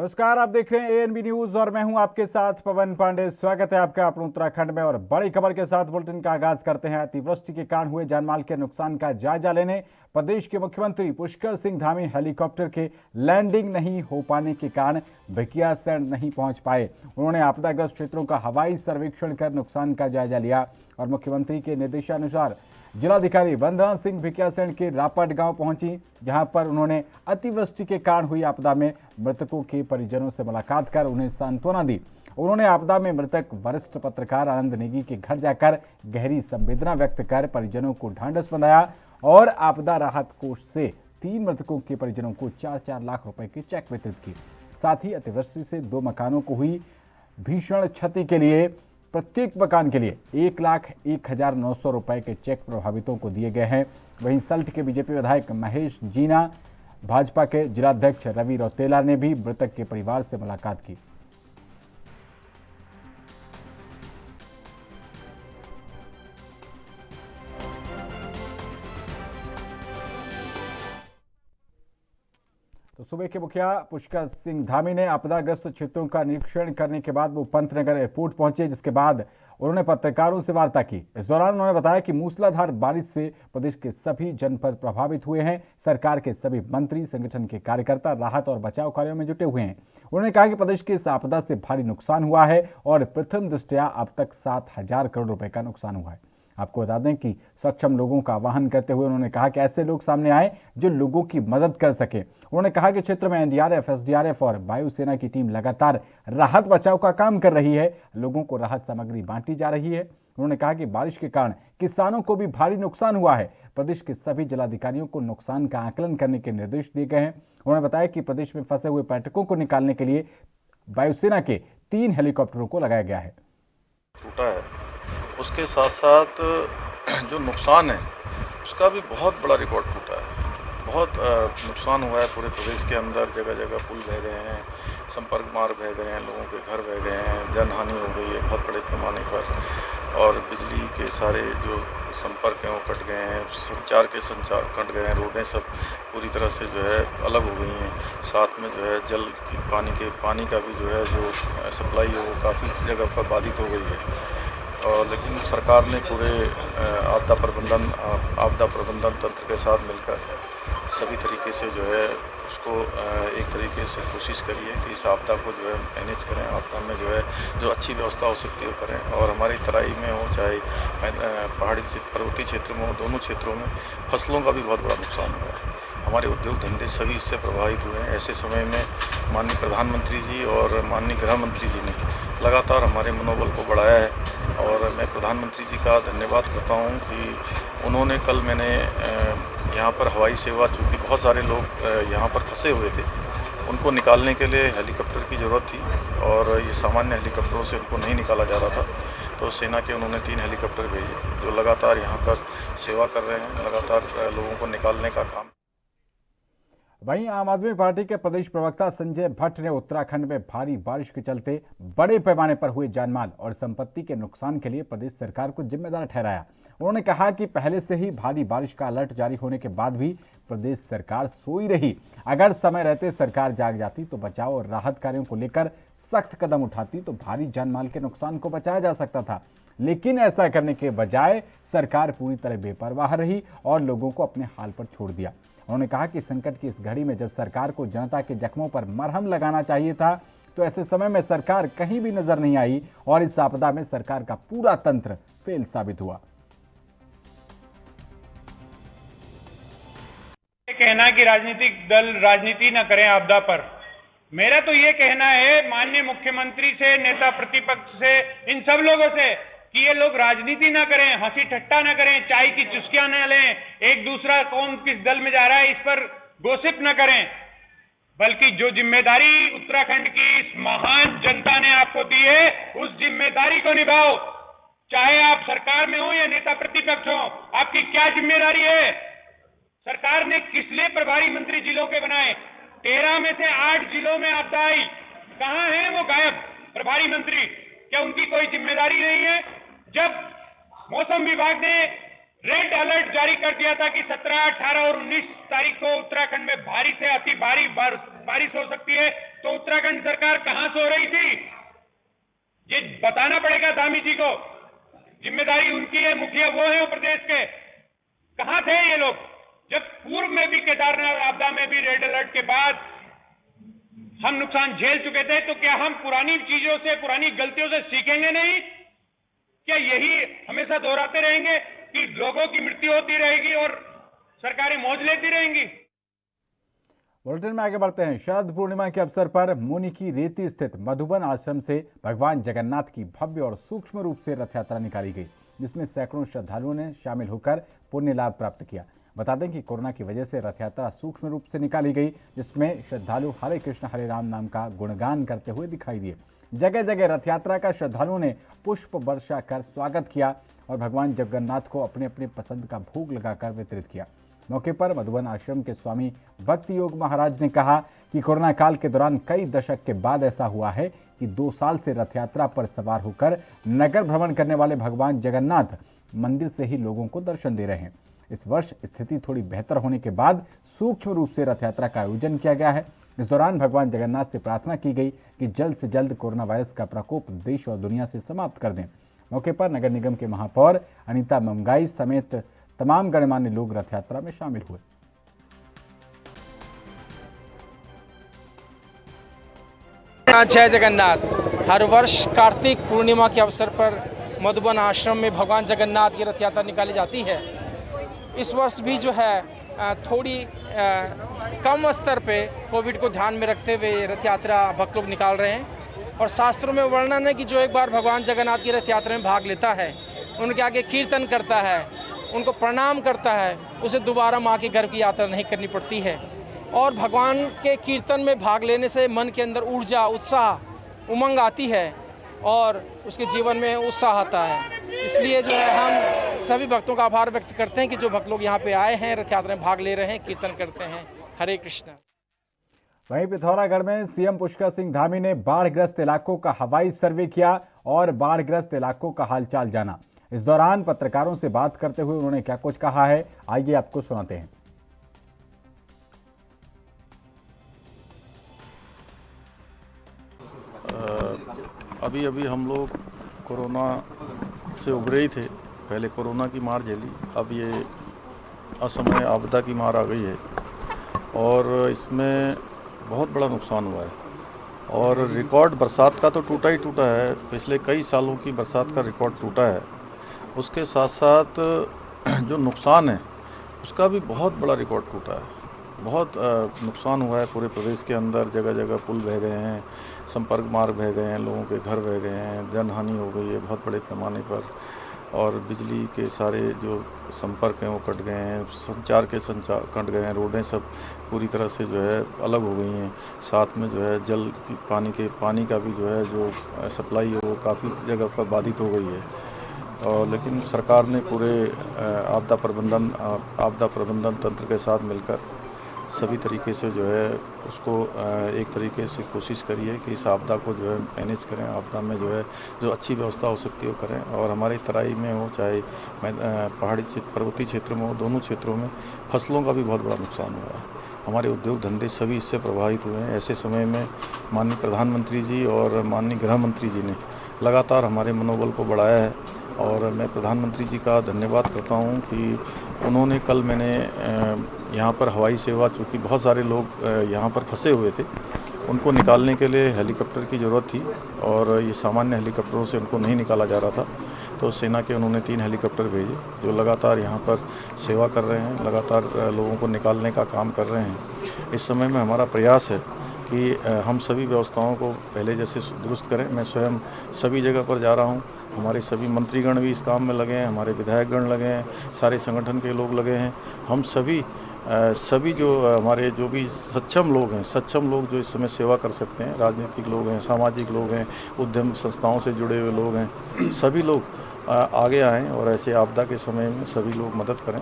नमस्कार, आप देख रहे हैं एएनबी न्यूज और मैं हूं आपके साथ पवन पांडे। स्वागत है आपका अपने उत्तराखंड में और बड़ी खबर के साथ बुलेटिन का आगाज करते हैं। अतिवृष्टि के कारण हुए जानमाल के नुकसान का जायजा लेने प्रदेश के मुख्यमंत्री पुष्कर सिंह धामी हेलीकॉप्टर के लैंडिंग नहीं हो पाने के कारण भिकियासैंण नहीं पहुंच पाए। उन्होंने आपदाग्रस्त क्षेत्रों का हवाई सर्वेक्षण कर नुकसान का जायजा लिया और मुख्यमंत्री के निर्देशानुसार जिलाधिकारी वंदना सिंह भिकियासैंण के रापट गांव पहुंची, जहां पर उन्होंने अतिवृष्टि के कारण हुई आपदा में मृतकों के परिजनों से मुलाकात कर उन्हें सांत्वना दी। उन्होंने आपदा में मृतक वरिष्ठ पत्रकार आनंद नेगी के घर जाकर गहरी संवेदना व्यक्त कर परिजनों को ढांढस बंधाया और आपदा राहत कोष से 3 मृतकों के परिजनों को 4-4 लाख रुपए के चेक वितरित किए। साथ ही अतिवृष्टि से 2 मकानों को हुई भीषण क्षति के लिए प्रत्येक मकान के लिए 1,01,900 रुपए के चेक प्रभावितों को दिए गए हैं। वहीं सल्ट के बीजेपी विधायक महेश जीना, भाजपा के जिलाध्यक्ष रवि रौतेला ने भी मृतक के परिवार से मुलाकात की। तो सुबह के मुखिया पुष्कर सिंह धामी ने आपदाग्रस्त क्षेत्रों का निरीक्षण करने के बाद वो पंतनगर एयरपोर्ट पहुंचे, जिसके बाद उन्होंने पत्रकारों से वार्ता की। इस दौरान उन्होंने बताया कि मूसलाधार बारिश से प्रदेश के सभी जनपद प्रभावित हुए हैं। सरकार के सभी मंत्री, संगठन के कार्यकर्ता राहत और बचाव कार्यों में जुटे हुए हैं। उन्होंने कहा कि प्रदेश के इस आपदा से भारी नुकसान हुआ है और प्रथम दृष्टया अब तक 7,000 करोड़ रुपए का नुकसान हुआ है। आपको बता दें कि सक्षम लोगों का आह्वान करते हुए उन्होंने कहा कि ऐसे लोग सामने आए जो लोगों की मदद कर सके। उन्होंने कहा कि क्षेत्र में एनडीआरएफ, एसडीआरएफ और वायुसेना की टीम लगातार राहत बचाव का काम कर रही है। लोगों को राहत सामग्री बांटी जा रही है। उन्होंने कहा कि बारिश के कारण किसानों को भी भारी नुकसान हुआ है। प्रदेश के सभी जिलाधिकारियों को नुकसान का आकलन करने के निर्देश दिए गए हैं। उन्होंने बताया कि प्रदेश में फंसे हुए पर्यटकों को निकालने के लिए वायुसेना के 3 हेलीकॉप्टरों को लगाया गया है। उसके साथ साथ जो नुकसान है उसका भी बहुत बड़ा रिकॉर्ड टूटा है। बहुत नुकसान हुआ है पूरे प्रदेश के अंदर। जगह जगह पुल बह गए हैं, संपर्क मार्ग बह गए हैं, लोगों के घर बह गए हैं, जनहानि हो गई है बहुत बड़े पैमाने पर और बिजली के सारे जो संपर्क हैं वो कट गए हैं, संचार कट गए हैं, रोडें सब पूरी तरह से जो है अलग हो गई हैं। साथ में जो है जल की पानी का भी जो है जो सप्लाई है वो काफ़ी जगह पर बाधित हो गई है। और लेकिन सरकार ने पूरे आपदा प्रबंधन तंत्र के साथ मिलकर सभी तरीके से जो है उसको एक तरीके से कोशिश करी है कि इस आपदा को जो है मैनेज करें। आपदा में जो है जो अच्छी व्यवस्था हो सकती है करें। और हमारी तराई में हो चाहे पहाड़ी पर्वतीय क्षेत्र में हो, दोनों क्षेत्रों में फसलों का भी बहुत बड़ा नुकसान हुआ है। हमारे उद्योग धंधे सभी इससे प्रभावित हुए हैं। ऐसे समय में माननीय प्रधानमंत्री जी और माननीय गृह मंत्री जी ने लगातार हमारे मनोबल को बढ़ाया है और मैं प्रधानमंत्री जी का धन्यवाद करता हूं कि उन्होंने कल मैंने यहाँ पर हवाई सेवा, चूँकि बहुत सारे लोग यहाँ पर फंसे हुए थे, उनको निकालने के लिए हेलीकॉप्टर की ज़रूरत थी और ये सामान्य हेलीकॉप्टरों से उनको नहीं निकाला जा रहा था, तो सेना के उन्होंने 3 हेलीकॉप्टर भेजे जो लगातार यहाँ पर सेवा कर रहे हैं, लगातार लोगों को निकालने का काम। वहीं आम आदमी पार्टी के प्रदेश प्रवक्ता संजय भट्ट ने उत्तराखंड में भारी बारिश के चलते बड़े पैमाने पर हुए जानमाल और संपत्ति के नुकसान के लिए प्रदेश सरकार को जिम्मेदार ठहराया। उन्होंने कहा कि पहले से ही भारी बारिश का अलर्ट जारी होने के बाद भी प्रदेश सरकार सोई रही। अगर समय रहते सरकार जाग जाती तो बचाव और राहत कार्यों को लेकर सख्त कदम उठाती तो भारी जानमाल के नुकसान को बचाया जा सकता था। लेकिन ऐसा करने के बजाय सरकार पूरी तरह बेपरवाह रही और लोगों को अपने हाल पर छोड़ दिया। उन्होंने कहा कि संकट की इस घड़ी में जब सरकार को जनता के जख्मों पर मरहम लगाना चाहिए था, तो ऐसे समय में सरकार कहीं भी नजर नहीं आई और इस आपदा में सरकार का पूरा तंत्र फेल साबित हुआ। कहना कि राजनीतिक दल राजनीति न करें आपदा पर, मेरा तो ये कहना है माननीय मुख्यमंत्री से, नेता प्रतिपक्ष से, इन सब लोगों से कि ये लोग राजनीति ना करें, हंसी ठट्टा ना करें, चाय की चुस्कियां ना लें, एक दूसरा कौन किस दल में जा रहा है इस पर गोसिप ना करें, बल्कि जो जिम्मेदारी उत्तराखंड की इस महान जनता ने आपको दी है उस जिम्मेदारी को निभाओ। चाहे आप सरकार में हो या नेता प्रतिपक्ष हो, आपकी क्या जिम्मेदारी है? सरकार ने किस लिए प्रभारी मंत्री जिलों के बनाए? 13 में से 8 जिलों में आपदा आई, कहां है वो गायब प्रभारी मंत्री? क्या उनकी कोई जिम्मेदारी नहीं है? जब मौसम विभाग ने रेड अलर्ट जारी कर दिया था कि 17, 18 और 19 तारीख को उत्तराखंड में भारी से अति भारी बारिश हो सकती है, तो उत्तराखंड सरकार कहां सो रही थी? ये बताना पड़ेगा धामी जी को। जिम्मेदारी उनकी है, मुखिया वो है प्रदेश के। कहां थे ये लोग जब पूर्व में भी केदारनाथ आपदा में भी रेड अलर्ट के बाद हम नुकसान झेल चुके थे? तो क्या हम पुरानी चीजों से, पुरानी गलतियों से सीखेंगे नहीं? क्या यही हमेशा दोहराते रहेंगे कि लोगों की मृत्यु होती रहेगी और सरकारें मौज लेती रहेंगी? बुलेटिन में आगे बढ़ते हैं। शरद पूर्णिमा के अवसर पर मुनि की रेती स्थित मधुबन आश्रम से भगवान जगन्नाथ की भव्य और सूक्ष्म रूप से रथ यात्रा निकाली गई, जिसमें सैकड़ों श्रद्धालुओं ने शामिल होकर पुण्य लाभ प्राप्त किया। बता दें कि कोरोना की वजह से रथ यात्रा सूक्ष्म रूप से निकाली गई, जिसमें श्रद्धालु हरे कृष्ण हरे राम नाम का गुणगान करते हुए दिखाई दिए। जगह जगह रथ यात्रा का श्रद्धालुओं ने पुष्प वर्षा कर स्वागत किया और भगवान जगन्नाथ को अपने अपने पसंद का भोग लगाकर वितरित किया। मौके पर मधुबन आश्रम के स्वामी भक्ति योग महाराज ने कहा कि कोरोना काल के दौरान कई दशक के बाद ऐसा हुआ है कि 2 साल से रथ यात्रा पर सवार होकर नगर भ्रमण करने वाले भगवान जगन्नाथ मंदिर से ही लोगों को दर्शन दे रहे हैं। इस वर्ष स्थिति थोड़ी बेहतर होने के बाद सूक्ष्म रूप से रथ यात्रा का आयोजन किया गया है। इस दौरान भगवान जगन्नाथ से प्रार्थना की गई कि जल्द से जल्द कोरोना वायरस का प्रकोप देश और दुनिया से समाप्त कर दें। मौके पर नगर निगम के महापौर अनीता ममगाई समेत तमाम गणमान्य लोग रथ यात्रा में शामिल हुए। जय जगन्नाथ। हर वर्ष कार्तिक पूर्णिमा के अवसर पर मधुबन आश्रम में भगवान जगन्नाथ की रथ यात्रा निकाली जाती है। इस वर्ष भी जो है थोड़ी कम स्तर पे कोविड को ध्यान में रखते हुए रथ यात्रा भक्त लोग निकाल रहे हैं। और शास्त्रों में वर्णन है कि जो एक बार भगवान जगन्नाथ की रथ यात्रा में भाग लेता है, उनके आगे कीर्तन करता है, उनको प्रणाम करता है, उसे दोबारा माँ के घर की यात्रा नहीं करनी पड़ती है। और भगवान के कीर्तन में भाग लेने से मन के अंदर ऊर्जा, उत्साह, उमंग आती है और उसके जीवन में उत्साह आता है। इसलिए जो है हम सभी भक्तों का आभार व्यक्त करते हैं कि जो भक्त लोग यहाँ पे आए हैं, रथ यात्रा में भाग ले रहे हैं, कीर्तन करते हैं। हरे कृष्ण। वहीं पिथौरागढ़ में सीएम पुष्कर सिंह धामी ने बाढ़ग्रस्त इलाकों का हवाई सर्वे किया और बाढ़ग्रस्त इलाकों का हालचाल जाना। इस दौरान पत्रकारों से बात करते हुए उन्होंने क्या कुछ कहा है, आइए आपको सुनाते हैं। अभी अभी हम लोग कोरोना से उभरे ही थे। पहले कोरोना की मार झेली, अब ये असमय आपदा की मार आ गई है और इसमें बहुत बड़ा नुकसान हुआ है। और रिकॉर्ड बरसात का तो टूटा ही टूटा है, पिछले कई सालों की बरसात का रिकॉर्ड टूटा है। उसके साथ साथ जो नुकसान है उसका भी बहुत बड़ा रिकॉर्ड टूटा है। बहुत नुकसान हुआ है पूरे प्रदेश के अंदर। जगह जगह पुल बह गए हैं, संपर्क मार्ग बह गए हैं, लोगों के घर बह गए हैं, जनहानि हो गई है बहुत बड़े पैमाने पर। और बिजली के सारे जो संपर्क हैं वो कट गए हैं, संचार कट गए हैं, रोडें सब पूरी तरह से जो है अलग हो गई हैं। साथ में जो है जल की पानी का भी जो है जो सप्लाई है वो काफ़ी जगह पर बाधित हो गई है। और लेकिन सरकार ने पूरे आपदा प्रबंधन तंत्र के साथ मिलकर सभी तरीके से जो है उसको एक तरीके से कोशिश करी है कि इस आपदा को जो है मैनेज करें। आपदा में जो है जो अच्छी व्यवस्था हो सकती है वो करें। और हमारी तराई में हो चाहे पहाड़ी क्षेत्र, पर्वतीय क्षेत्र में हो, दोनों क्षेत्रों में फसलों का भी बहुत बड़ा नुकसान हुआ है। हमारे उद्योग धंधे सभी इससे प्रभावित हुए हैं। ऐसे समय में माननीय प्रधानमंत्री जी और माननीय गृह मंत्री जी ने लगातार हमारे मनोबल को बढ़ाया है। और मैं प्रधानमंत्री जी का धन्यवाद करता हूं कि उन्होंने कल मैंने यहाँ पर हवाई सेवा, चूँकि बहुत सारे लोग यहाँ पर फंसे हुए थे, उनको निकालने के लिए हेलीकॉप्टर की ज़रूरत थी और ये सामान्य हेलीकॉप्टरों से उनको नहीं निकाला जा रहा था। तो सेना के उन्होंने 3 हेलीकॉप्टर भेजे जो लगातार यहाँ पर सेवा कर रहे हैं, लगातार लोगों को निकालने का काम कर रहे हैं। इस समय में हमारा प्रयास है कि हम सभी व्यवस्थाओं को पहले जैसे दुरुस्त करें। मैं स्वयं सभी जगह पर जा रहा हूँ, हमारे सभी मंत्रीगण भी इस काम में लगे हैं, हमारे विधायकगण लगे हैं, सारे संगठन के लोग लगे हैं। हम सभी जो हमारे जो भी सक्षम लोग जो इस समय सेवा कर सकते हैं, राजनीतिक लोग हैं, सामाजिक लोग हैं, उद्यम संस्थाओं से जुड़े हुए लोग हैं, सभी लोग आगे आएँ और ऐसे आपदा के समय में सभी लोग मदद करें।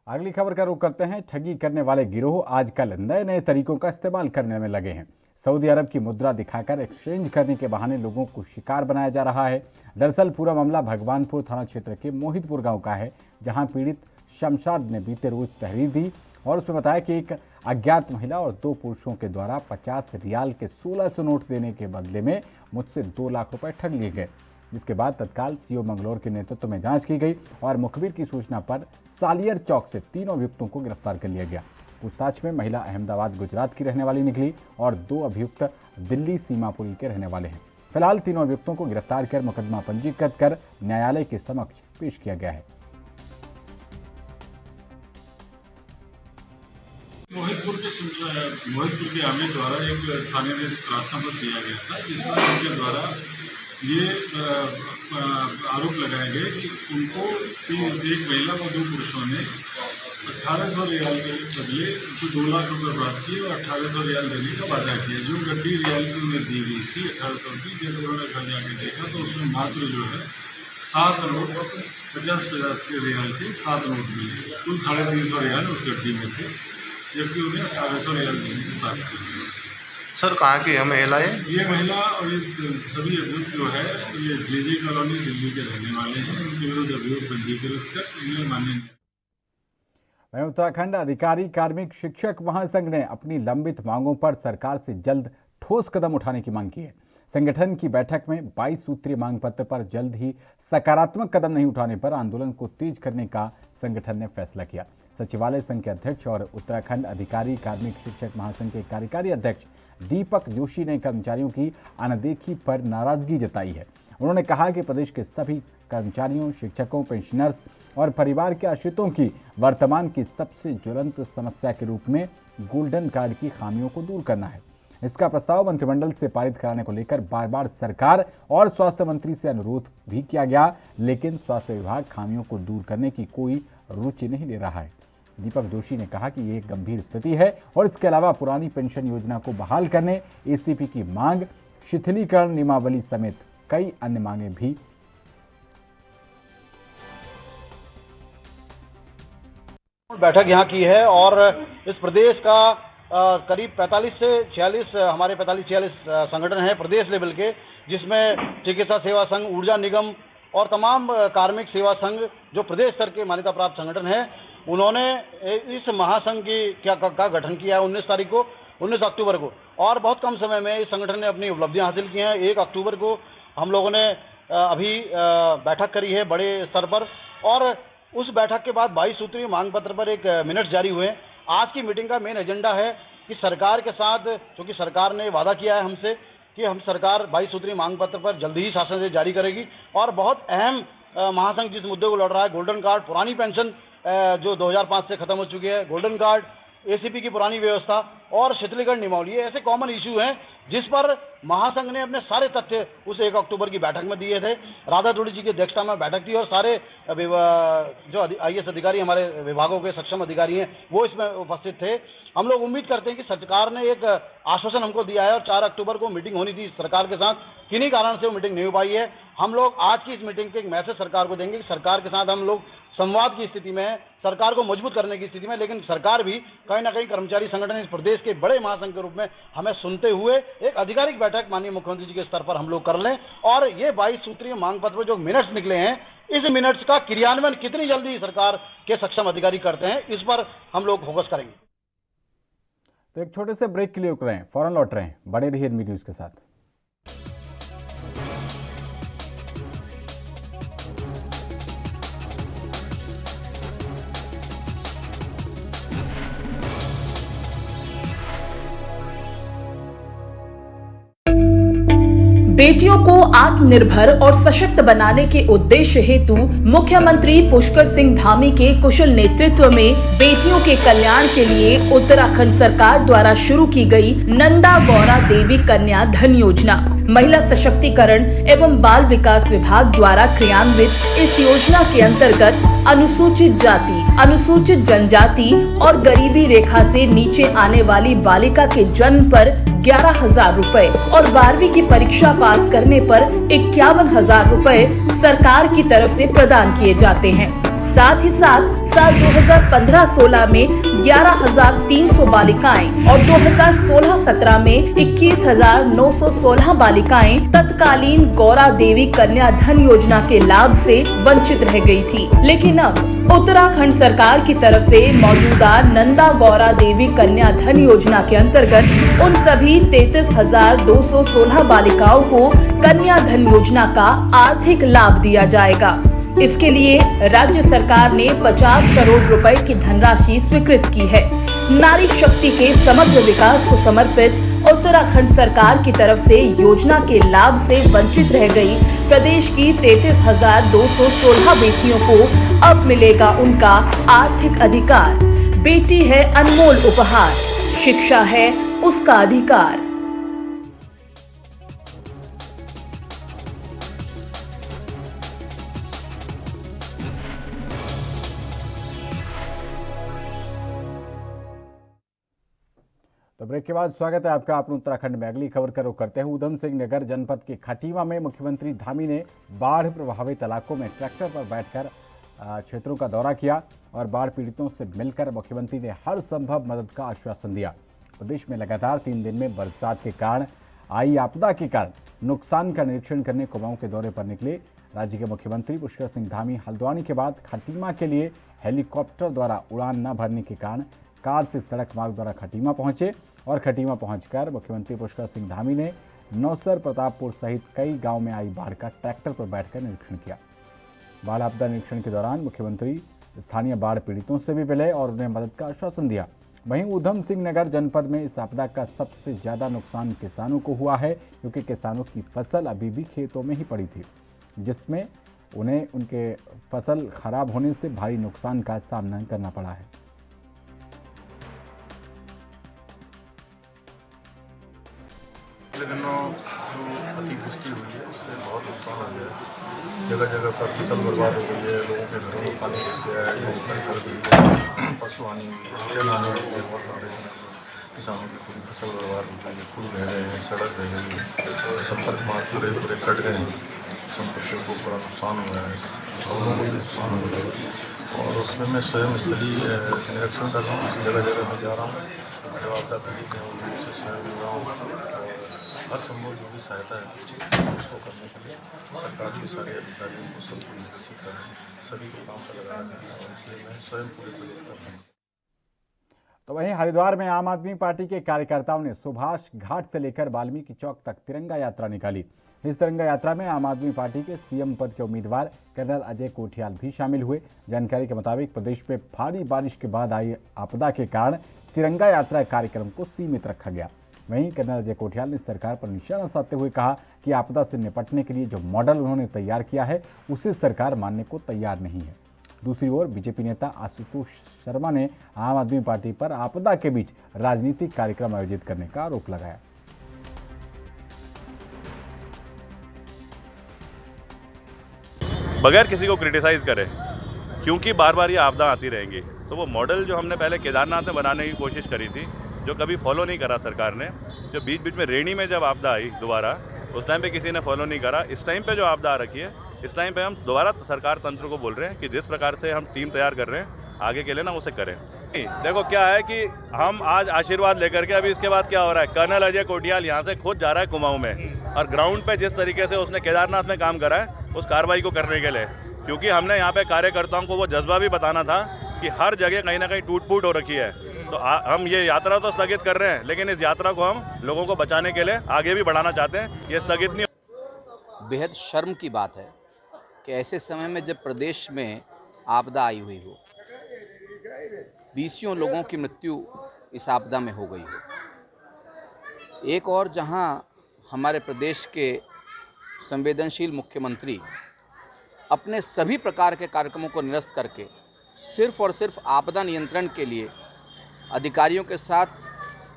अगली खबर का रुख करते हैं। ठगी करने वाले गिरोह आजकल नए नए तरीकों का इस्तेमाल करने में लगे हैं। सऊदी अरब की मुद्रा दिखाकर एक्सचेंज करने के बहाने लोगों को शिकार बनाया जा रहा है। दरअसल पूरा मामला भगवानपुर थाना क्षेत्र के मोहितपुर गांव का है, जहां पीड़ित शमशाद ने बीते रोज तहरीर दी और उसमें बताया कि एक अज्ञात महिला और 2 पुरुषों के द्वारा 50 रियाल के 1600 नोट देने के बदले में मुझसे 2 लाख रुपए ठग लिए गए, जिसके बाद तत्काल सीओ मंगलौर के नेतृत्व में जांच की गई और मुखबिर की सूचना पर सालियर चौक से 3 अभियुक्तों को गिरफ्तार कर लिया गया। पूछताछ में महिला अहमदाबाद गुजरात की रहने वाली निकली और 2 अभियुक्त दिल्ली सीमापुरी के रहने वाले हैं। फिलहाल तीनों अभियुक्तों को गिरफ्तार कर मुकदमा पंजीकृत कर न्यायालय के समक्ष पेश किया गया है। मोहितपुर के आमिर द्वारा एक थाने में प्रार्थना पत्र दिया गया था, जिसमें उनके द्वारा ये आरोप लगाए गए कि उनको एक महिला व 2 पुरुषों ने 1800 रियाल के बदले उनसे 2 लाख रुपए प्राप्त किए और 1800 रियाल देने का वादा किया। जो गड्डी रियाल की उन्हें दी गई थी 1800 की, जब उन्होंने घर जाके देखा तो उसमें मात्र जो है 7 नोट 50-50 के रियाल के 7 नोट मिले। कुल 350 रियाल उस गड्डी में थे, जबकि उन्हें 1800 रियाल देने की बात की। सर कहाँ की है महिला? ये महिला और ये सभी अभियुक्त जो है ये JJ कॉलोनी दिल्ली के रहने वाले हैं। उनके विरुद्ध अभियोग पंजीकृत कर इन्हें मान्य। वहीं उत्तराखंड अधिकारी कार्मिक शिक्षक महासंघ ने अपनी लंबित मांगों पर सरकार से जल्द ठोस कदम उठाने की मांग की है। संगठन की बैठक में 22 सूत्रीय मांग पत्र पर जल्द ही सकारात्मक कदम नहीं उठाने पर आंदोलन को तेज करने का संगठन ने फैसला किया। सचिवालय संघ के अध्यक्ष और उत्तराखंड अधिकारी कार्मिक शिक्षक महासंघ के कार्यकारी अध्यक्ष दीपक जोशी ने कर्मचारियों की अनदेखी पर नाराजगी जताई है। उन्होंने कहा कि प्रदेश के सभी कर्मचारियों, शिक्षकों, पेंशनर्स और परिवार के आश्रितों की वर्तमान की सबसे ज्वलंत समस्या के रूप में गोल्डन कार्ड की खामियों को दूर करना है। इसका प्रस्ताव मंत्रिमंडल से पारित कराने को लेकर बार बार सरकार और स्वास्थ्य मंत्री से अनुरोध भी किया गया, लेकिन स्वास्थ्य विभाग खामियों को दूर करने की कोई रुचि नहीं ले रहा है। दीपक जोशी ने कहा कि ये एक गंभीर स्थिति है और इसके अलावा पुरानी पेंशन योजना को बहाल करने, ACP की मांग, शिथिलीकरण नियमावली समेत कई अन्य मांगे भी बैठक यहाँ की है और इस प्रदेश का करीब 45 से 46 हमारे 45-46 संगठन हैं प्रदेश लेवल के, जिसमें चिकित्सा सेवा संघ, ऊर्जा निगम और तमाम कार्मिक सेवा संघ जो प्रदेश स्तर के मान्यता प्राप्त संगठन हैं, उन्होंने इस महासंघ का गठन किया है 19 तारीख को, 19 अक्टूबर को, और बहुत कम समय में इस संगठन ने अपनी उपलब्धियां हासिल की हैं। 1 अक्टूबर को हम लोगों ने अभी बैठक करी है बड़े स्तर पर और उस बैठक के बाद 22 सूत्रीय मांग पत्र पर एक मिनट जारी हुए। आज की मीटिंग का मेन एजेंडा है कि सरकार के साथ, क्योंकि सरकार ने वादा किया है हमसे कि हम सरकार 22 सूत्रीय मांग पत्र पर जल्द ही शासन से जारी करेगी और बहुत अहम महासंघ जिस मुद्दे को लड़ रहा है, गोल्डन कार्ड, पुरानी पेंशन जो 2005 से खत्म हो चुकी है, गोल्डन कार्ड, ACP की पुरानी व्यवस्था और शिथिलीकरण नियमावली, ऐसे कॉमन इशू हैं जिस पर महासंघ ने अपने सारे तथ्य उस 1 अक्टूबर की बैठक में दिए थे। राधा जोड़ी जी की अध्यक्षता में बैठक थी और सारे जो IAS अधिकारी, हमारे विभागों के सक्षम अधिकारी हैं, वो इसमें उपस्थित थे। हम लोग उम्मीद करते हैं कि सरकार ने एक आश्वासन हमको दिया है और 4 अक्टूबर को मीटिंग होनी थी सरकार के साथ, किन्हीं कारण से वो मीटिंग नहीं हो पाई है। हम लोग आज की इस मीटिंग के एक मैसेज सरकार को देंगे कि सरकार के साथ हम लोग संवाद की स्थिति में है, सरकार को मजबूत करने की स्थिति में, लेकिन सरकार भी कहीं ना कहीं कर्मचारी संगठन इस प्रदेश के बड़े महासंघ के रूप में हमें सुनते हुए एक आधिकारिक बैठक माननीय मुख्यमंत्री जी के स्तर पर हम लोग कर लें और ये 22 सूत्रीय मांग पत्र जो मिनट्स निकले हैं, इस मिनट्स का क्रियान्वयन कितनी जल्दी सरकार के सक्षम अधिकारी करते हैं, इस पर हम लोग फोकस करेंगे। तो एक छोटे से ब्रेक के लिए रुक रहे हैं, फौरन लौट रहे हैं, बड़े रहिए एनबी न्यूज के साथ। बेटियों को आत्मनिर्भर और सशक्त बनाने के उद्देश्य हेतु मुख्यमंत्री पुष्कर सिंह धामी के कुशल नेतृत्व में बेटियों के कल्याण के लिए उत्तराखंड सरकार द्वारा शुरू की गई नंदा गौरा देवी कन्या धन योजना महिला सशक्तिकरण एवं बाल विकास विभाग द्वारा क्रियान्वित इस योजना के अंतर्गत अनुसूचित जाति, अनुसूचित जनजाति और गरीबी रेखा से नीचे आने वाली बालिका के जन्म पर 11,000 रुपए और 12वीं की परीक्षा पास करने पर 51,000 रुपए सरकार की तरफ से प्रदान किए जाते हैं। साथ ही साथ साल 2015-16 में 11,300 बालिकाएं और 2016-17 में 21,916 बालिकाएं तत्कालीन गौरा देवी कन्या धन योजना के लाभ से वंचित रह गई थी। लेकिन अब उत्तराखंड सरकार की तरफ से मौजूदा नंदा गौरा देवी कन्या धन योजना के अंतर्गत उन सभी 33,216 बालिकाओं को कन्या धन योजना का आर्थिक लाभ दिया जाएगा। इसके लिए राज्य सरकार ने 50 करोड़ रुपए की धनराशि स्वीकृत की है। नारी शक्ति के समग्र विकास को समर्पित उत्तराखंड सरकार की तरफ से योजना के लाभ से वंचित रह गई प्रदेश की 33,216 बेटियों को अब मिलेगा उनका आर्थिक अधिकार। बेटी है अनमोल उपहार, शिक्षा है उसका अधिकार। तो ब्रेक के बाद स्वागत है आपका अपने उत्तराखंड में। अगली खबर का रुख करते हैं उधम सिंह नगर जनपद के खटीमा में मुख्यमंत्री धामी ने बाढ़ प्रभावित इलाकों में ट्रैक्टर पर बैठकर क्षेत्रों का दौरा किया और बाढ़ पीड़ितों से मिलकर मुख्यमंत्री ने हर संभव मदद का आश्वासन दिया। प्रदेश में लगातार 3 दिन में बरसात के कारण आई आपदा के कारण नुकसान का निरीक्षण करने कुमाऊं के दौरे पर निकले राज्य के मुख्यमंत्री पुष्कर सिंह धामी हल्द्वानी के बाद खटीमा के लिए हेलीकॉप्टर द्वारा उड़ान न भरने के कारण कार से सड़क मार्ग द्वारा खटीमा पहुंचे और खटीमा पहुंचकर मुख्यमंत्री पुष्कर सिंह धामी ने नौसर प्रतापपुर सहित कई गांव में आई बाढ़ का ट्रैक्टर पर बैठकर निरीक्षण किया। बाढ़ आपदा निरीक्षण के दौरान मुख्यमंत्री स्थानीय बाढ़ पीड़ितों से भी मिले और उन्हें मदद का आश्वासन दिया। वहीं उधम सिंह नगर जनपद में इस आपदा का सबसे ज्यादा नुकसान किसानों को हुआ है क्योंकि किसानों की फसल अभी भी खेतों में ही पड़ी थी, जिसमें उन्हें उनके फसल खराब होने से भारी नुकसान का सामना करना पड़ा है। पिछले दिनों जो अतिवृष्टि हुई है उससे बहुत नुकसान हो गया है। जगह जगह पर फसल बर्बाद हो गई है, लोगों के घरों में पानी घुस गया है, घर गिर गया, पशु हानि हुई है, जन हानि हुई है। बहुत फाउंडेशन किसानों की पूरी फसल बर्बाद हो गई है, पुल बह गए हैं, सड़क बह गई है, संपर्क मार्ग पूरे कट गए हैं, संपर्क को बड़ा नुकसान हुआ है, लोगों को भी नुकसान हो गया है। और उसमें मैं स्वयं स्थलीय निरीक्षण कर रहा हूँ, जगह जगह मैं जा रहा हूँ, जो आपदा पीड़ित हैं उनसे स्वयं मिल रहा हूँ और हर संभव जो भी सहायता है उसको करने के लिए सरकार के सारे अधिकारियों को सबको निर्देशित कर रहे हैं, सभी को काम पर लगाया जा रहा है और इसलिए मैं स्वयं पूरे प्रदेश का हूँ। तो वहीं हरिद्वार में आम आदमी पार्टी के कार्यकर्ताओं ने सुभाष घाट से लेकर वाल्मीकि चौक तक तिरंगा यात्रा निकाली। इस तिरंगा यात्रा में आम आदमी पार्टी के सीएम पद के उम्मीदवार कर्नल अजय कोठियाल भी शामिल हुए। जानकारी के मुताबिक प्रदेश में भारी बारिश के बाद आई आपदा के कारण तिरंगा यात्रा कार्यक्रम को सीमित रखा गया। वहीं कर्नल अजय कोठियाल ने सरकार पर निशाना साधते हुए कहा कि आपदा से निपटने के लिए जो मॉडल उन्होंने तैयार किया है उसे सरकार मानने को तैयार नहीं है। दूसरी ओर बीजेपी नेता आशुतोष शर्मा ने आम आदमी पार्टी पर आपदा के बीच राजनीतिक कार्यक्रम आयोजित करने का आरोप लगाया। बगैर किसी को क्रिटिसाइज करे, क्योंकि बार बार ये आपदा आती रहेंगी, तो वो मॉडल जो हमने पहले केदारनाथ में बनाने की कोशिश करी थी, जो कभी फॉलो नहीं करा सरकार ने, जो बीच बीच में रेणी में जब आपदा आई दोबारा, उस टाइम पे किसी ने फॉलो नहीं करा। इस टाइम पे जो आपदा आ रखी है, इस टाइम पे हम दोबारा सरकार तंत्र को बोल रहे हैं कि जिस प्रकार से हम टीम तैयार कर रहे हैं आगे के लिए ना उसे करें। देखो क्या है कि हम आज आशीर्वाद लेकर के, अभी इसके बाद क्या हो रहा है, कर्नल अजय कोठियाल यहाँ से खुद जा रहा है कुमाऊं में और ग्राउंड पे जिस तरीके से उसने केदारनाथ में काम करा है उस कार्रवाई को करने के लिए, क्योंकि हमने यहाँ पे कार्यकर्ताओं को वो जज्बा भी बताना था कि हर जगह कहीं ना कहीं टूट फूट हो रखी है। तो हम ये यात्रा तो स्थगित कर रहे हैं, लेकिन इस यात्रा को हम लोगों को बचाने के लिए आगे भी बढ़ाना चाहते हैं। ये स्थगित नहीं। बेहद शर्म की बात है कि ऐसे समय में जब प्रदेश में आपदा आई हुई हो, 20 लोगों की मृत्यु इस आपदा में हो गई हो। एक और जहां हमारे प्रदेश के संवेदनशील मुख्यमंत्री अपने सभी प्रकार के कार्यक्रमों को निरस्त करके सिर्फ और सिर्फ आपदा नियंत्रण के लिए अधिकारियों के साथ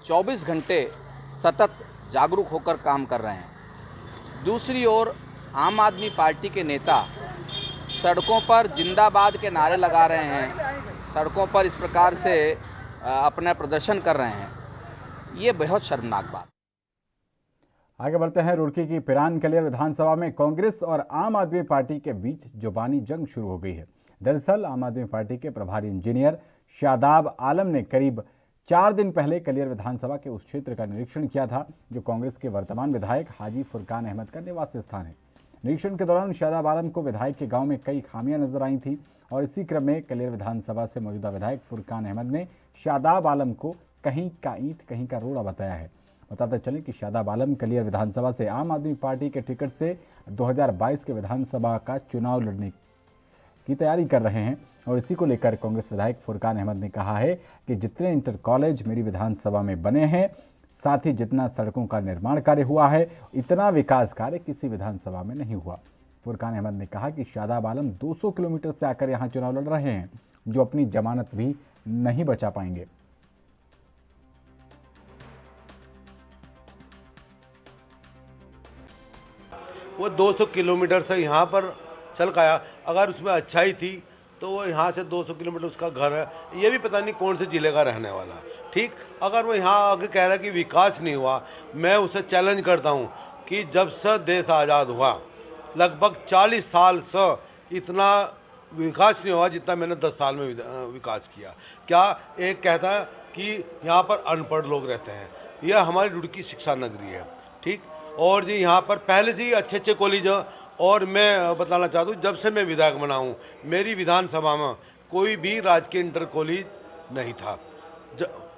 24 घंटे सतत जागरूक होकर काम कर रहे हैं। दूसरी ओर आम आदमी पार्टी के नेता सड़कों पर जिंदाबाद के नारे लगा रहे हैं, सड़कों पर इस प्रकार से अपना प्रदर्शन कर रहे हैं, ये बहुत शर्मनाक बात। आगे बढ़ते हैं। रुड़की की पिरान कलियर विधानसभा में कांग्रेस और आम आदमी पार्टी के बीच जुबानी जंग शुरू हो गई है। दरअसल आम आदमी पार्टी के प्रभारी इंजीनियर शादाब आलम ने करीब 4 दिन पहले कलियर विधानसभा के उस क्षेत्र का निरीक्षण किया था जो कांग्रेस के वर्तमान विधायक हाजी फुरकान अहमद का निवास स्थान है। निरीक्षण के दौरान शादाब आलम को विधायक के गांव में कई खामियां नजर आई थी और इसी क्रम में कलियर विधानसभा से मौजूदा विधायक फुरकान अहमद ने शादाब आलम को कहीं का ईंट कहीं का रोड़ा बताया है। बताते चलें कि शादाब आलम कलियर विधानसभा से आम आदमी पार्टी के टिकट से 2022 के विधानसभा का चुनाव लड़ने की तैयारी कर रहे हैं और इसी को लेकर कांग्रेस विधायक फुरकान अहमद ने कहा है कि जितने इंटर कॉलेज मेरी विधानसभा में बने हैं, साथ ही जितना सड़कों का निर्माण कार्य हुआ है, इतना विकास कार्य किसी विधानसभा में नहीं हुआ। फुरकान अहमद ने कहा कि शादाब आलम 200 किलोमीटर से आकर यहां चुनाव लड़ रहे हैं, जो अपनी जमानत भी नहीं बचा पाएंगे। वो 200 किलोमीटर से यहाँ पर चल के आया। अगर उसमें अच्छाई थी तो वो यहाँ से 200 किलोमीटर उसका घर है, ये भी पता नहीं कौन से ज़िले का रहने वाला। ठीक, अगर वो यहाँ आके कह रहा है कि विकास नहीं हुआ, मैं उसे चैलेंज करता हूँ कि जब से देश आज़ाद हुआ लगभग 40 साल से इतना विकास नहीं हुआ जितना मैंने 10 साल में विकास किया। क्या एक कहता है कि यहाँ पर अनपढ़ लोग रहते हैं, यह हमारी रुड़की शिक्षा नगरी है। ठीक, और जी यहाँ पर पहले से ही अच्छे अच्छे कॉलेज हैं। और मैं बताना चाहता हूँ, जब से मैं विधायक बना हूँ मेरी विधानसभा में कोई भी राजकीय इंटर कॉलेज नहीं था।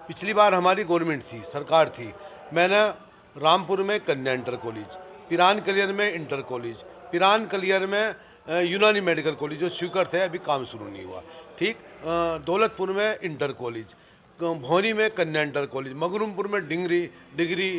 पिछली बार हमारी गवर्नमेंट थी, सरकार थी, मैंने रामपुर में कन्या इंटर कॉलेज, पिरान कलियर में इंटर कॉलेज, पिरान कलियर में यूनानी मेडिकल कॉलेज जो स्वीकृत है, अभी काम शुरू नहीं हुआ। ठीक, दौलतपुर में इंटर कॉलेज, भौरी में कन्या इंटर कॉलेज, मगरूमपुर में डिग्री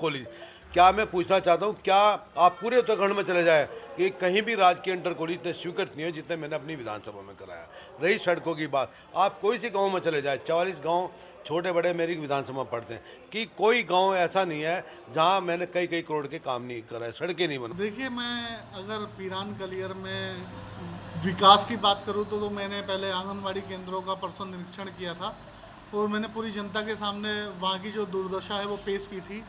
कॉलेज। क्या मैं पूछना चाहता हूँ, क्या आप पूरे उत्तराखंड में चले जाए कि कहीं भी राजकीय इंटर कॉलेज इतने स्वीकृत नहीं है जितने मैंने अपनी विधानसभा में कराया। रही सड़कों की बात, आप कोई सी गांव में चले जाए, 44 गांव छोटे बड़े मेरी विधानसभा में पड़ते हैं, कि कोई गांव ऐसा नहीं है जहां मैंने कई करोड़ के काम नहीं कराए, सड़कें नहीं बनी। देखिए, मैं अगर पिरान कलियर में विकास की बात करूँ तो मैंने पहले आंगनबाड़ी केंद्रों का परसों निरीक्षण किया था और मैंने पूरी जनता के सामने वहाँ की जो दुर्दशा है वो पेश की थी।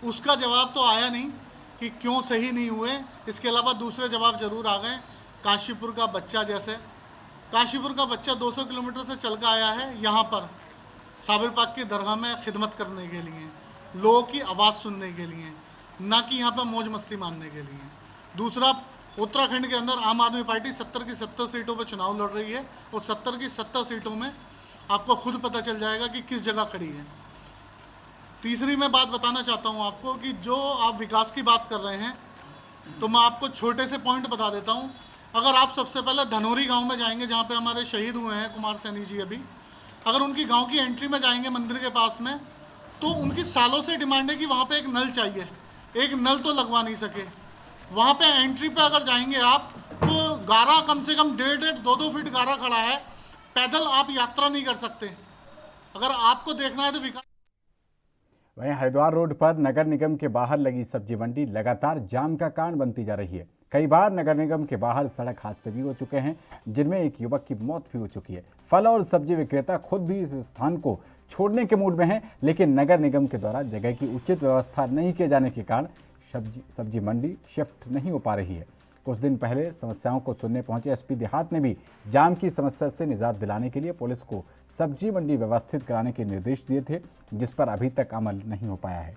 उसका जवाब तो आया नहीं कि क्यों सही नहीं हुए। इसके अलावा दूसरे जवाब जरूर आ गए। काशीपुर का बच्चा, जैसे काशीपुर का बच्चा 200 किलोमीटर से चल कर आया है यहाँ पर साबिर पाक की दरगाह में खिदमत करने के लिए, लोगों की आवाज़ सुनने के लिए, ना कि यहाँ पर मौज मस्ती मारने के लिए। दूसरा, उत्तराखंड के अंदर आम आदमी पार्टी 70 की 70 सीटों पर चुनाव लड़ रही है और 70 की 70 सीटों में आपको खुद पता चल जाएगा कि किस जगह खड़ी है। तीसरी मैं बात बताना चाहता हूं आपको कि जो आप विकास की बात कर रहे हैं तो मैं आपको छोटे से पॉइंट बता देता हूं। अगर आप सबसे पहले धनौरी गांव में जाएंगे जहां पे हमारे शहीद हुए हैं कुमार सैनी जी, अभी अगर उनकी गांव की एंट्री में जाएंगे मंदिर के पास में, तो उनकी सालों से डिमांड है कि वहाँ पे एक नल चाहिए। एक नल तो लगवा नहीं सके। वहाँ पे एंट्री पे अगर जाएंगे आप तो गारा कम से कम 1.5-2 फीट गारा खड़ा है, पैदल आप यात्रा नहीं कर सकते। अगर आपको देखना है तो विकास। वहीं हरिद्वार रोड पर नगर निगम के बाहर लगी सब्जी मंडी लगातार जाम का कारण बनती जा रही है। कई बार नगर निगम के बाहर सड़क हादसे भी हो चुके हैं, जिनमें एक युवक की मौत भी हो चुकी है। फल और सब्जी विक्रेता खुद भी इस स्थान को छोड़ने के मूड में हैं, लेकिन नगर निगम के द्वारा जगह की उचित व्यवस्था नहीं किए जाने के कारण सब्जी मंडी शिफ्ट नहीं हो पा रही है। कुछ दिन पहले समस्याओं को सुनने पहुंचे एसपी देहात ने भी जाम की समस्या से निजात दिलाने के लिए पुलिस को सब्जी मंडी व्यवस्थित कराने के निर्देश दिए थे, जिस पर अभी तक अमल नहीं हो पाया है।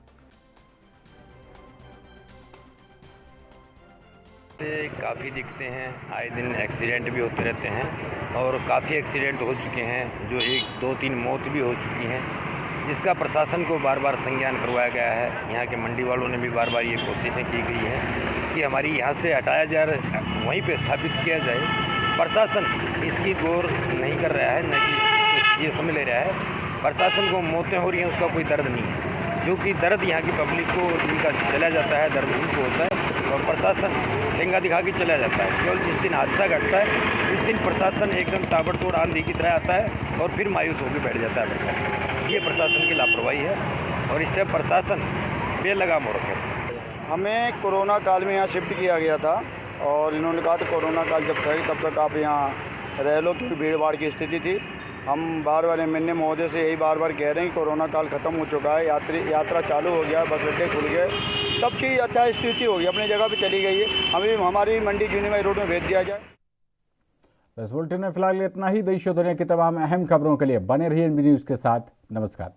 काफ़ी दिखते हैं, आए दिन एक्सीडेंट भी होते रहते हैं और काफ़ी एक्सीडेंट हो चुके हैं, जो 1-2-3 मौत भी हो चुकी हैं, जिसका प्रशासन को बार बार संज्ञान करवाया गया है। यहाँ के मंडी वालों ने भी बार बार ये कोशिशें की गई हैं कि हमारी यहाँ से हटाया जाए, वहीं पे स्थापित किया जाए। प्रशासन इसकी गौर नहीं कर रहा है, न कि ये समझ ले रहा है। प्रशासन को मौतें हो रही हैं उसका कोई दर्द नहीं है, जो कि दर्द यहाँ की पब्लिक को जिनका चला जाता है, दर्द उनको होता है और प्रशासन ठेंगा दिखा के चला जाता है। केवल जिस दिन हादसा घटता है उस दिन प्रशासन एकदम ताबड़तोड़ आंधी की तरह आता है और फिर मायूस होकर बैठ जाता है प्रशासन। ये प्रशासन की लापरवाही है और इस टाइम प्रशासन बेलगाम हो रखा है। हमें कोरोना काल में यहाँ शिफ्ट किया गया था और इन्होंने कहा था कोरोना काल जब था तब तक आप यहाँ रह लो, क्योंकि भीड़ भाड़ की स्थिति थी। हम बार बार एमएनए महोदय से यही बार बार कह रहे हैं कि कोरोना काल ख़त्म हो चुका है, यात्रा चालू हो गया, बस अड्डे खुल गए, सब चीज़ अच्छा स्थिति होगी, अपनी जगह पे चली गई है। हमें हमारी मंडी जूनीमाई रोड में भेज दिया जाए। तो इस बुलेटिन में फिलहाल इतना ही। देश और दुनिया की तमाम अहम खबरों के लिए बने रहिए एनबी न्यूज़ के साथ। नमस्कार।